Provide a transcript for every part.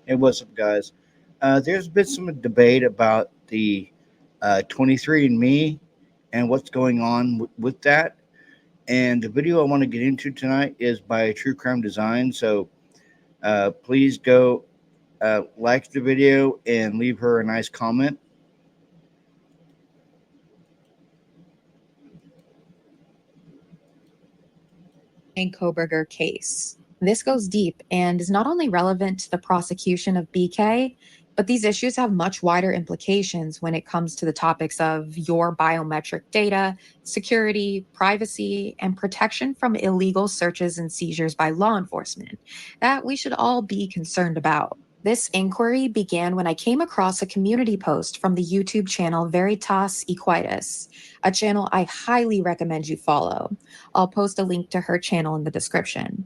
Hey, what's up, guys? There's been some debate about the 23andMe and what's going on with that. And the video I want to get into tonight is by True Crime Design. So please go like the video and leave her a nice comment. And Kohberger case. This goes deep and is not only relevant to the prosecution of BK, but these issues have much wider implications when it comes to the topics of your biometric data, security, privacy, and protection from illegal searches and seizures by law enforcement that we should all be concerned about. This inquiry began when I came across a community post from the YouTube channel Veritas Equitas, a channel I highly recommend you follow. I'll post a link to her channel in the description.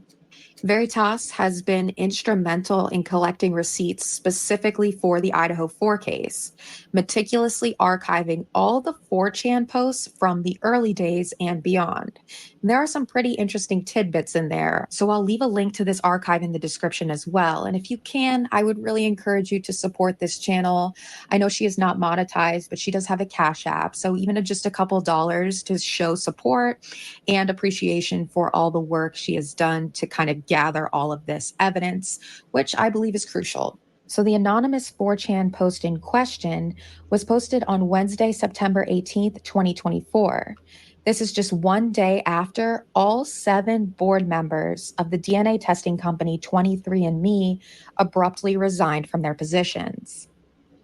Veritas has been instrumental in collecting receipts specifically for the Idaho 4 case, meticulously archiving all the 4chan posts from the early days and beyond. There are some pretty interesting tidbits in there, so I'll leave a link to this archive in the description as well. And if you can, I would really encourage you to support this channel. I know she is not monetized, but she does have a Cash App, so even just a couple dollars to show support and appreciation for all the work she has done to kind of gather all of this evidence, which I believe is crucial. So the anonymous 4chan post in question was posted on Wednesday, September 18th, 2024. This is just one day after all 7 board members of the DNA testing company 23andMe abruptly resigned from their positions.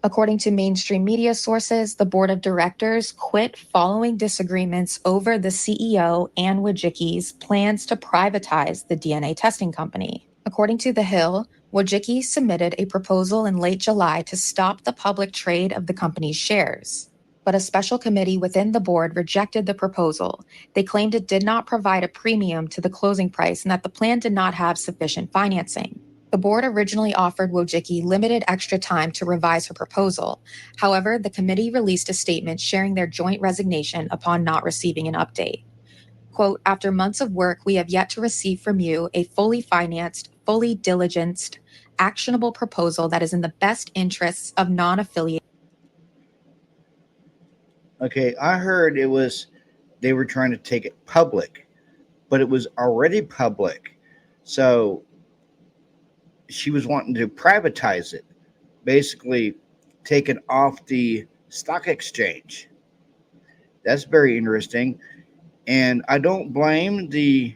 According to mainstream media sources, the board of directors quit following disagreements over the CEO, Ann Wojcicki's plans to privatize the DNA testing company. According to The Hill, Wojcicki submitted a proposal in late July to stop the public trade of the company's shares. But a special committee within the board rejected the proposal. They claimed it did not provide a premium to the closing price and that the plan did not have sufficient financing. The board originally offered Wojcicki limited extra time to revise her proposal. However, the committee released a statement sharing their joint resignation upon not receiving an update. Quote, after months of work, we have yet to receive from you a fully financed, fully diligenced, actionable proposal that is in the best interests of non-affiliated. Okay, I heard it was they were trying to take it public, but it was already public. So she was wanting to privatize it, basically take it off the stock exchange. That's very interesting. And I don't blame the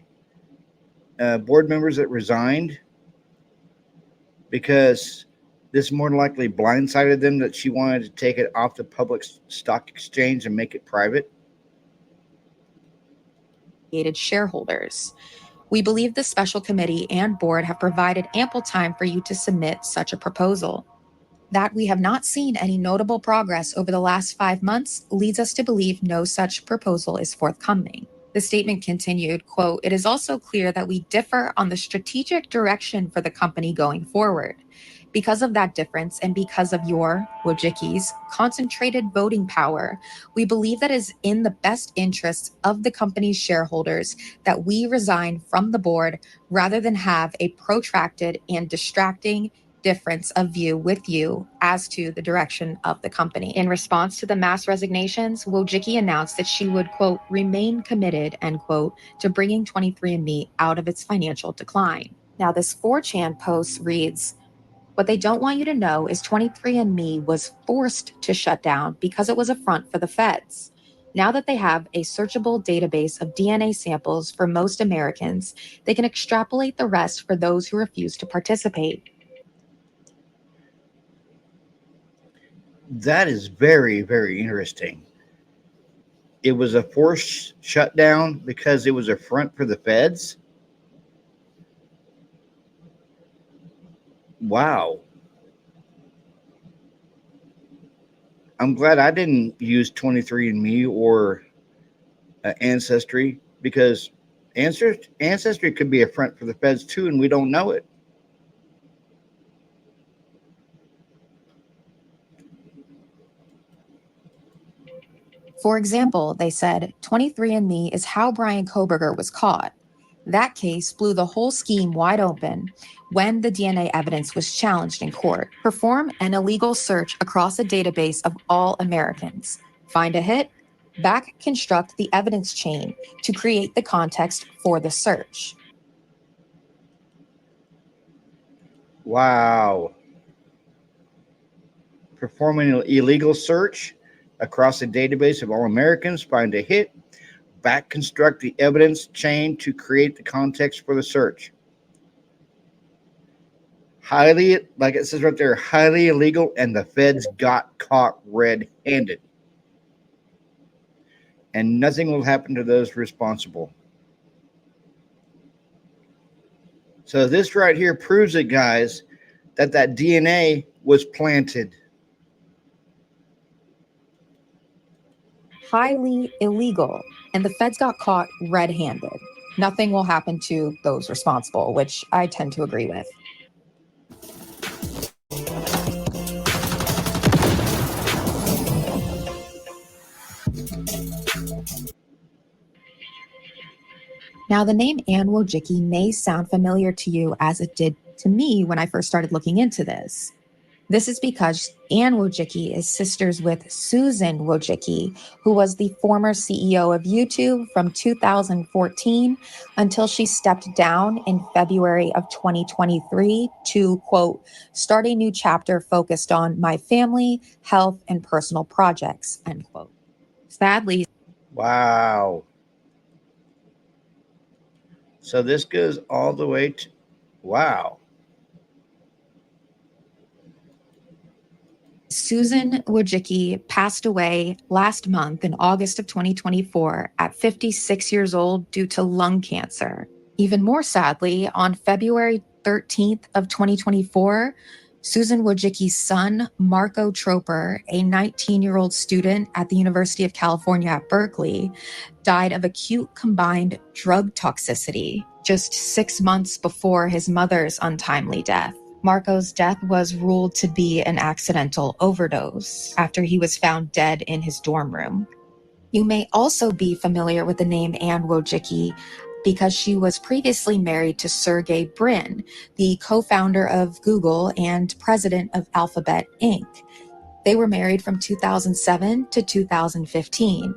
board members that resigned because this more than likely blindsided them that she wanted to take it off the public stock exchange and make it private. Shareholders. We believe the special committee and board have provided ample time for you to submit such a proposal. That we have not seen any notable progress over the last 5 months leads us to believe no such proposal is forthcoming. The statement continued, quote, it is also clear that we differ on the strategic direction for the company going forward. Because of that difference and because of your, Wojcicki's, concentrated voting power, we believe that it is in the best interests of the company's shareholders that we resign from the board rather than have a protracted and distracting difference of view with you as to the direction of the company. In response to the mass resignations, Wojcicki announced that she would, quote, remain committed, end quote, to bringing 23andMe out of its financial decline. Now, this 4chan post reads, what they don't want you to know is 23andMe was forced to shut down because it was a front for the feds. Now that they have a searchable database of DNA samples for most Americans, they can extrapolate the rest for those who refuse to participate. That is very, very interesting. It was a forced shutdown because it was a front for the feds. Wow. I'm glad I didn't use 23andMe or Ancestry because Ancestry could be a front for the feds too, and we don't know it. For example, they said 23andMe is how Brian Kohberger was caught. That case blew the whole scheme wide open when the DNA evidence was challenged in court. Perform an illegal search across a database of all Americans. Find a hit, back construct the evidence chain to create the context for the search. Wow. Performing an illegal search across a database of all Americans, find a hit, back construct the evidence chain to create the context for the search. Highly, like it says right there, highly illegal, and the feds got caught red handed. And nothing will happen to those responsible. So, this right here proves it, guys, that DNA was planted. Highly illegal, and the feds got caught red-handed. Nothing will happen to those responsible, which I tend to agree with. Now, the name Anne Wojcicki may sound familiar to you as it did to me when I first started looking into this. This is because Anne Wojcicki is sisters with Susan Wojcicki, who was the former CEO of YouTube from 2014 until she stepped down in February of 2023 to, quote, start a new chapter focused on my family, health, and personal projects, end quote. Sadly, Wow. So, this goes all the way to, wow. Susan Wojcicki passed away last month in August of 2024 at 56 years old due to lung cancer. Even more sadly, on February 13th of 2024, Susan Wojcicki's son, Marco Troper, a 19-year-old student at the University of California at Berkeley, died of acute combined drug toxicity just 6 months before his mother's untimely death. Marco's death was ruled to be an accidental overdose after he was found dead in his dorm room. You may also be familiar with the name Anne Wojcicki because she was previously married to Sergey Brin, the co-founder of Google and president of Alphabet Inc. They were married from 2007 to 2015.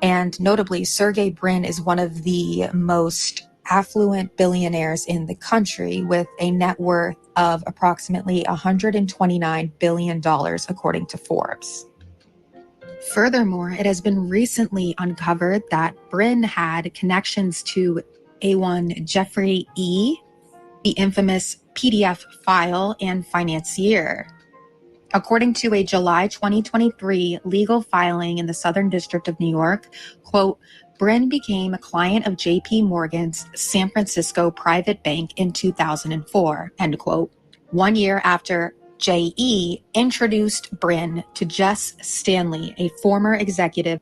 And notably, Sergey Brin is one of the most affluent billionaires in the country with a net worth of approximately $129 billion, according to Forbes. Furthermore, it has been recently uncovered that Brin had connections to A1 Jeffrey E., the infamous PDF file and financier. According to a July 2023 legal filing in the Southern District of New York, quote, Brin became a client of JP Morgan's San Francisco private bank in 2004, end quote. 1 year after JE introduced Brin to Jess Stanley, a former executive.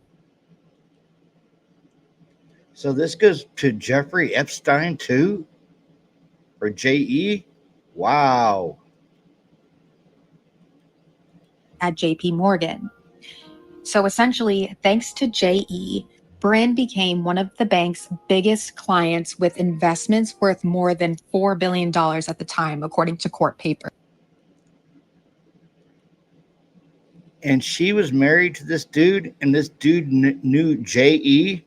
So, this goes to Jeffrey Epstein too? Or JE? Wow. At JP Morgan. So essentially, thanks to JE, Brin became one of the bank's biggest clients with investments worth more than $4 billion at the time, according to court papers. And she was married to this dude, and this dude knew JE?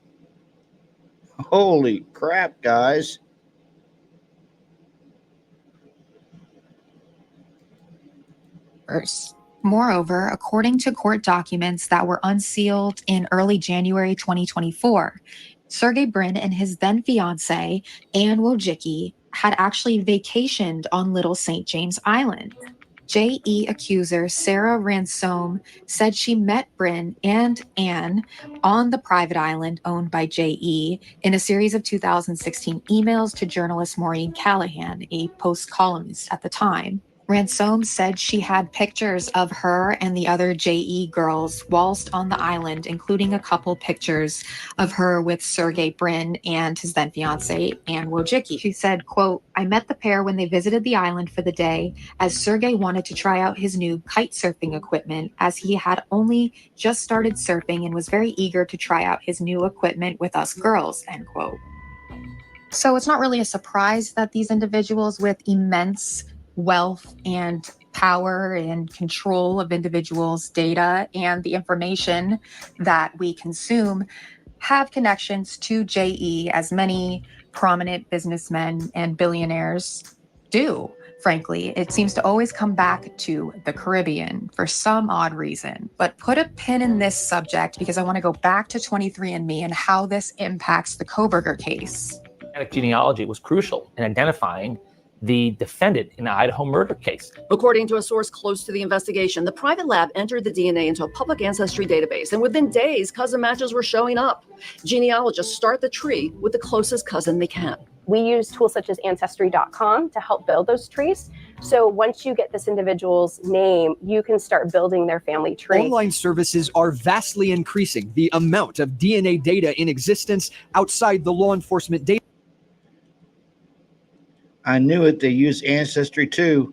Holy crap, guys. Moreover, according to court documents that were unsealed in early January 2024, Sergey Brin and his then fiancée, Anne Wojcicki, had actually vacationed on Little St. James Island. JE accuser Sarah Ransome said she met Brin and Anne on the private island owned by JE in a series of 2016 emails to journalist Maureen Callahan, a Post columnist at the time. Ransome said she had pictures of her and the other JE girls whilst on the island, including a couple pictures of her with Sergey Brin and his then fiancée, Anne Wojcicki. She said, quote, I met the pair when they visited the island for the day, as Sergey wanted to try out his new kite surfing equipment, as he had only just started surfing and was very eager to try out his new equipment with us girls, end quote. So it's not really a surprise that these individuals with immense wealth and power and control of individuals' data and the information that we consume have connections to JE, as many prominent businessmen and billionaires do. Frankly, it seems to always come back to the Caribbean for some odd reason. But put a pin in this subject because I want to go back to 23andMe and how this impacts the Kohberger case. Genetic genealogy was crucial in identifying the defendant in the Idaho murder case. According to a source close to the investigation, the private lab entered the DNA into a public ancestry database, and within days, cousin matches were showing up. Genealogists start the tree with the closest cousin they can. We use tools such as Ancestry.com to help build those trees. So once you get this individual's name, you can start building their family tree. Online services are vastly increasing the amount of DNA data in existence outside the law enforcement data. I knew it. They use Ancestry too.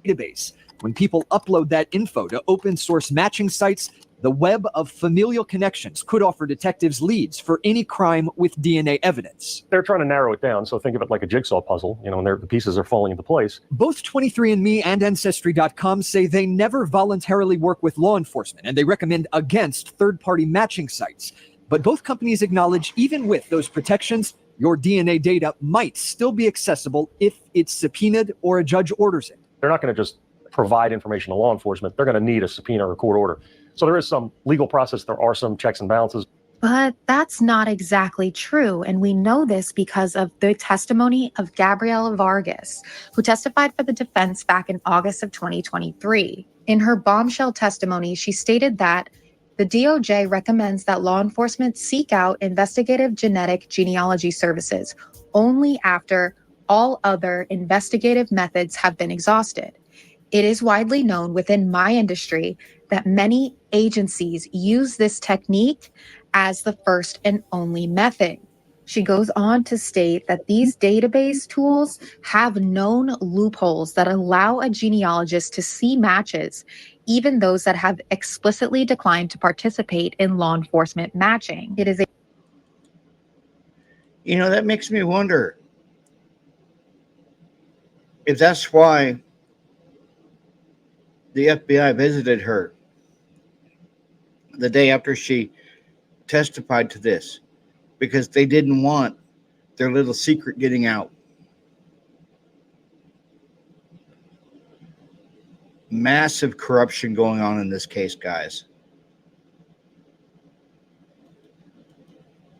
Database. When people upload that info to open source matching sites, the web of familial connections could offer detectives leads for any crime with DNA evidence. They're trying to narrow it down, so think of it like a jigsaw puzzle, and the pieces are falling into place. Both 23andMe and Ancestry.com say they never voluntarily work with law enforcement, and they recommend against third-party matching sites. But both companies acknowledge even with those protections, your DNA data might still be accessible if it's subpoenaed or a judge orders it. They're not going to just provide information to law enforcement. They're going to need a subpoena or a court order. So there is some legal process. There are some checks and balances. But that's not exactly true. And we know this because of the testimony of Gabriela Vargas, who testified for the defense back in August of 2023. In her bombshell testimony, she stated that the DOJ recommends that law enforcement seek out investigative genetic genealogy services only after all other investigative methods have been exhausted. It is widely known within my industry that many agencies use this technique as the first and only method. She goes on to state that these database tools have known loopholes that allow a genealogist to see matches, even those that have explicitly declined to participate in law enforcement matching. It is That makes me wonder if that's why the FBI visited her the day after she testified to this, because they didn't want their little secret getting out. Massive corruption going on in this case, guys.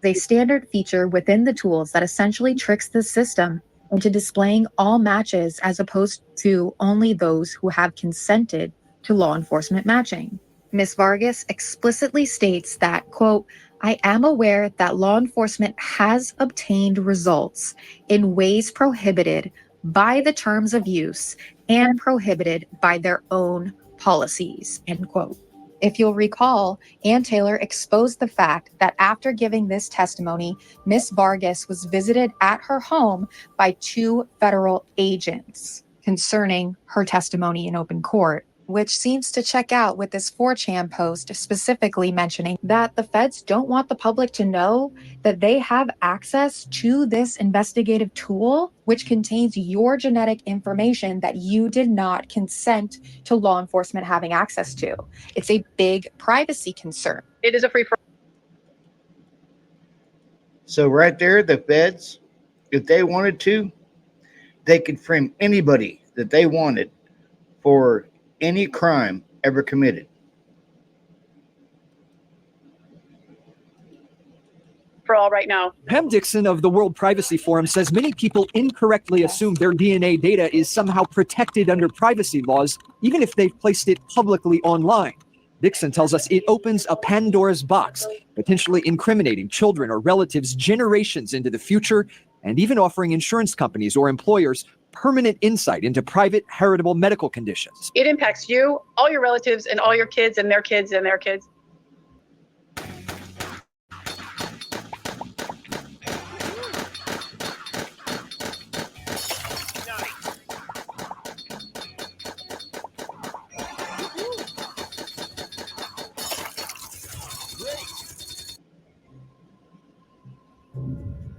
a standard feature within the tools that essentially tricks the system into displaying all matches as opposed to only those who have consented to law enforcement matching. Ms. Vargas explicitly states that, quote, I am aware that law enforcement has obtained results in ways prohibited by the terms of use and prohibited by their own policies, end quote. If you'll recall, Ann Taylor exposed the fact that after giving this testimony, Ms. Vargas was visited at her home by 2 federal agents concerning her testimony in open court, which seems to check out with this 4chan post specifically mentioning that the feds don't want the public to know that they have access to this investigative tool, which contains your genetic information that you did not consent to law enforcement having access to. It's a big privacy concern. It is a free for. So right there, the feds, if they wanted to, they could frame anybody that they wanted for any crime ever committed. For all right now. Pam Dixon of the World Privacy Forum says many people incorrectly assume their DNA data is somehow protected under privacy laws, even if they've placed it publicly online. Dixon tells us it opens a Pandora's box, potentially incriminating children or relatives generations into the future, and even offering insurance companies or employers permanent insight into private heritable medical conditions. It impacts you, all your relatives, and all your kids and their kids and their kids.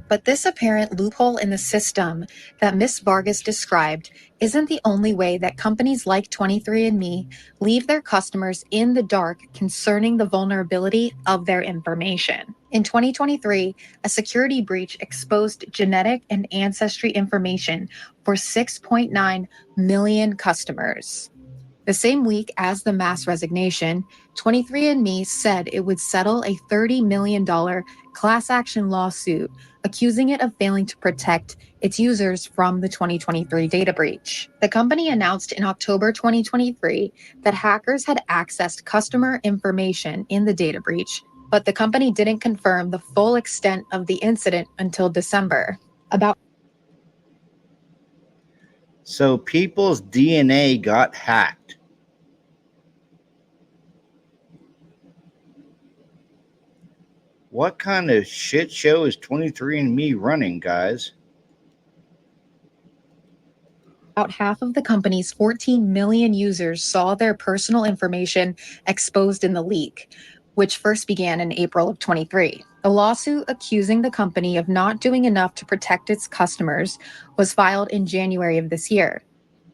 But this apparent loophole in the system that Ms. Vargas described isn't the only way that companies like 23andMe leave their customers in the dark concerning the vulnerability of their information. In 2023, a security breach exposed genetic and ancestry information for 6.9 million customers. The same week as the mass resignation, 23andMe said it would settle a $30 million class action lawsuit accusing it of failing to protect its users from the 2023 data breach. The company announced in October 2023 that hackers had accessed customer information in the data breach, but the company didn't confirm the full extent of the incident until December. So people's DNA got hacked. What kind of shit show is 23andMe running, guys? About half of the company's 14 million users saw their personal information exposed in the leak, which first began in April of 23. A lawsuit accusing the company of not doing enough to protect its customers was filed in January of this year.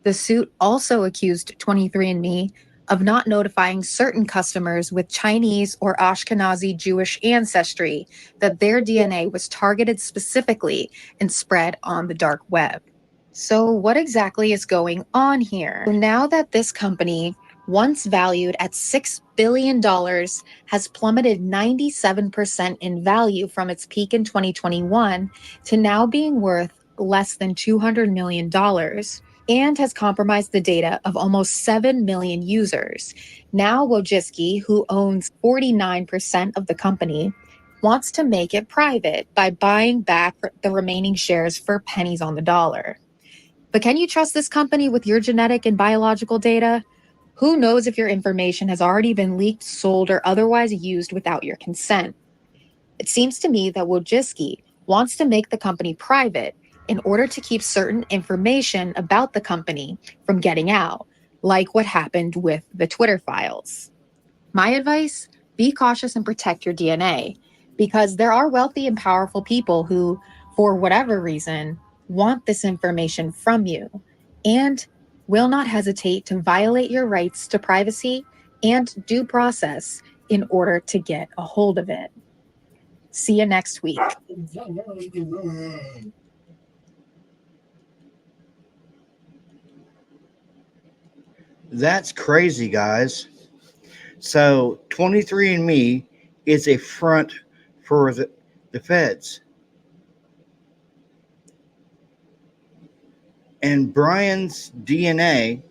The suit also accused 23andMe of not notifying certain customers with Chinese or Ashkenazi Jewish ancestry that their DNA was targeted specifically and spread on the dark web. So what exactly is going on here? Now that this company, once valued at $6 billion, has plummeted 97% in value from its peak in 2021 to now being worth less than $200 million, and has compromised the data of almost 7 million users. Now Wojcicki, who owns 49% of the company, wants to make it private by buying back the remaining shares for pennies on the dollar. But can you trust this company with your genetic and biological data? Who knows if your information has already been leaked, sold, or otherwise used without your consent? It seems to me that Wojcicki wants to make the company private in order to keep certain information about the company from getting out, like what happened with the Twitter files. My advice, be cautious and protect your DNA, because there are wealthy and powerful people who, for whatever reason, want this information from you and will not hesitate to violate your rights to privacy and due process in order to get a hold of it. See you next week. That's crazy, guys. So 23andMe is a front for the feds. And Brian's DNA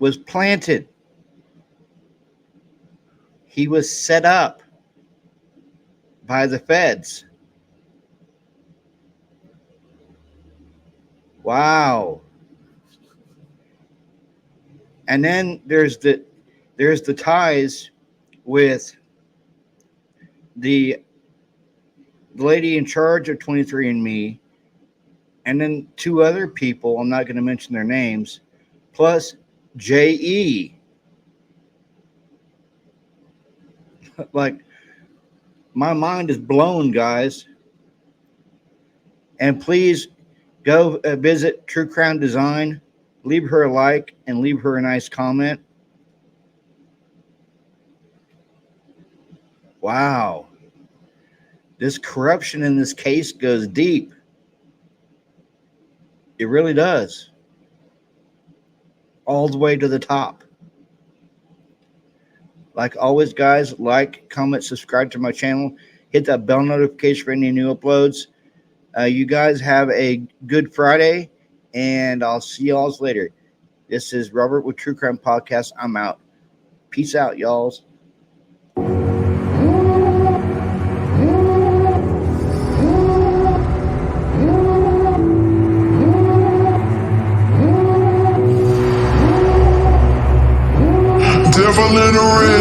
was planted. He was set up by the feds. Wow. And then there's the ties with the lady in charge of 23andMe, and then two other people, I'm not going to mention their names, plus JE. Like, my mind is blown, guys. And please go visit True Crown Design. Leave her a like and leave her a nice comment. Wow. This corruption in this case goes deep. It really does. All the way to the top. Like always, guys, like, comment, subscribe to my channel. Hit that bell notification for any new uploads. You guys have a good Friday, and I'll see y'all later. This is Robert with True Crime Podcast. I'm out. Peace out, y'alls. Devil in the red.